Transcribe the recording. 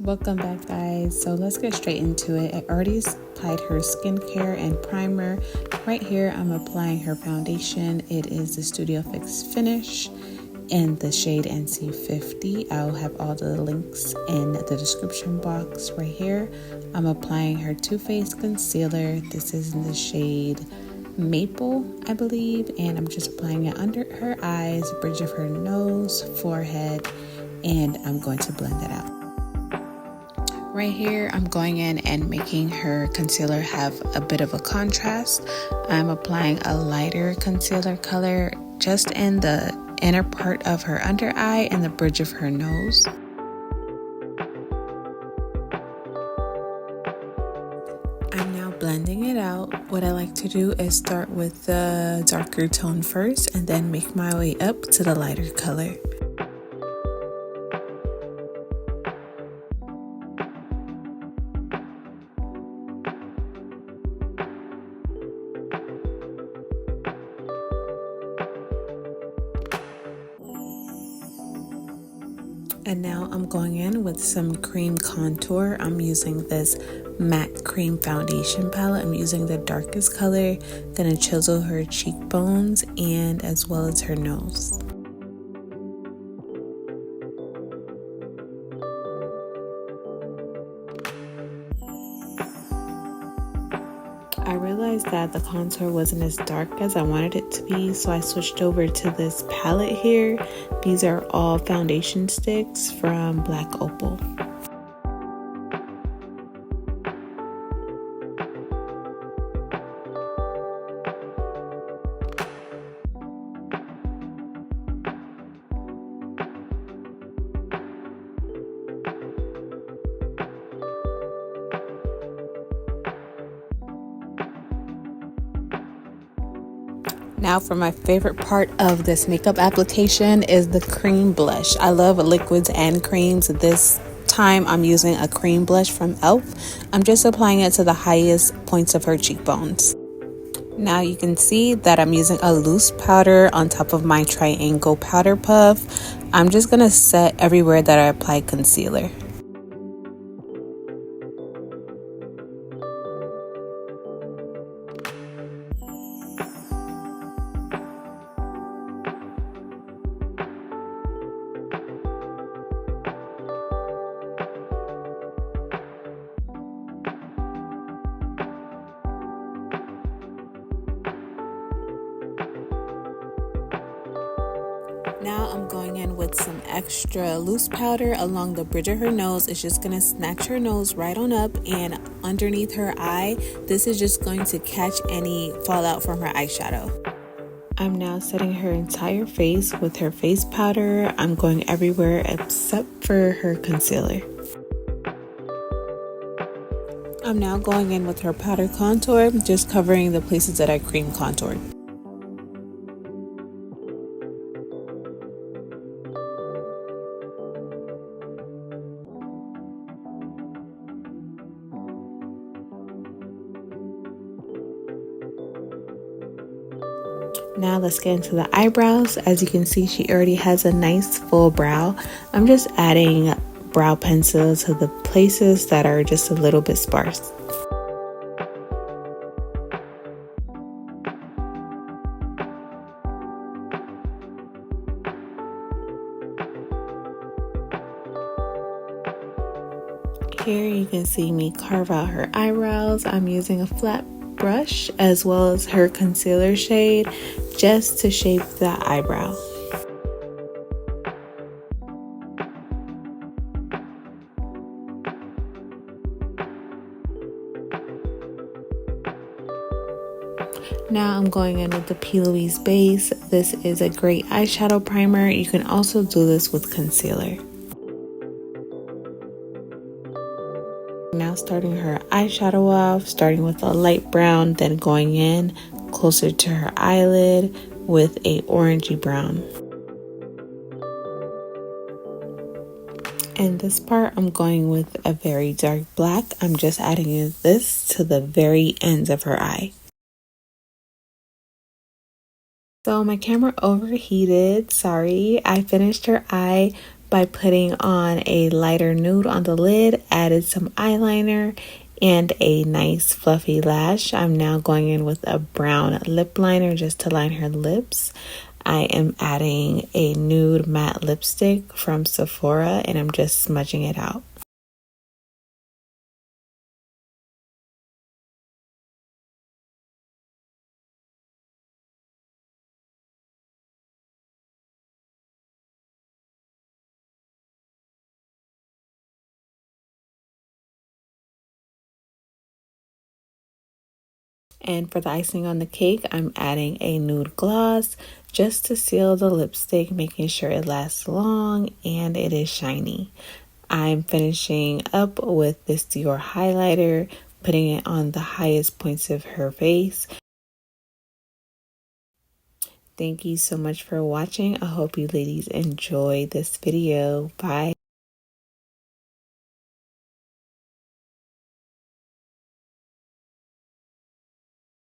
Welcome back, guys. So let's get straight into it. I already applied her skincare and primer. Right here I'm applying her foundation. It is the Studio Fix Finish in the shade NC50. I'll have all the links in the description box. Right here I'm applying her Too Faced concealer. This is in the shade Maple, I believe, and I'm just applying it under her eyes, bridge of her nose, forehead, and I'm going to blend it out. Right here, I'm going in and making her concealer have a bit of a contrast. I'm applying a lighter concealer color just in the inner part of her under eye and the bridge of her nose. I'm now blending it out. What I like to do is start with the darker tone first and then make my way up to the lighter color. And now I'm going in with some cream contour. I'm using this matte cream foundation palette. I'm using the darkest color. Gonna chisel her cheekbones and as well as her nose. I realized that the contour wasn't as dark as I wanted it to be, so I switched over to this palette here. These are all foundation sticks from Black Opal. Now for my favorite part of this makeup application is the cream blush. I love liquids and creams. This time I'm using a cream blush from e.l.f. I'm just applying it to the highest points of her cheekbones. Now you can see that I'm using a loose powder on top of my triangle powder puff. I'm just going to set everywhere that I apply concealer. Now I'm going in with some extra loose powder along the bridge of her nose. It's just going to snatch her nose right on up, and underneath her eye, this is just going to catch any fallout from her eyeshadow. I'm now setting her entire face with her face powder. I'm going everywhere except for her concealer. I'm now going in with her powder contour, just covering the places that I cream contoured. Now let's get into the eyebrows. As you can see, she already has a nice full brow. I'm just adding brow pencil to the places that are just a little bit sparse. Here you can see me carve out her eyebrows. I'm using a flat brush as well as her concealer shade just to shape the eyebrow. Now I'm going in with the Louise base. This is a great eyeshadow primer. You can also do this with concealer. Now starting her eyeshadow off, starting with a light brown, then going in closer to her eyelid with a orangey brown. And this part I'm going with a very dark black. I'm just adding this to the very ends of her eye. So my camera overheated, sorry. I finished her eye by putting on a lighter nude on the lid, added some eyeliner and a nice fluffy lash. I'm now going in with a brown lip liner just to line her lips. I am adding a nude matte lipstick from Sephora and I'm just smudging it out. And for the icing on the cake, I'm adding a nude gloss just to seal the lipstick, making sure it lasts long and it is shiny. I'm finishing up with this Dior highlighter, putting it on the highest points of her face. Thank you so much for watching. I hope you ladies enjoyed this video. Bye.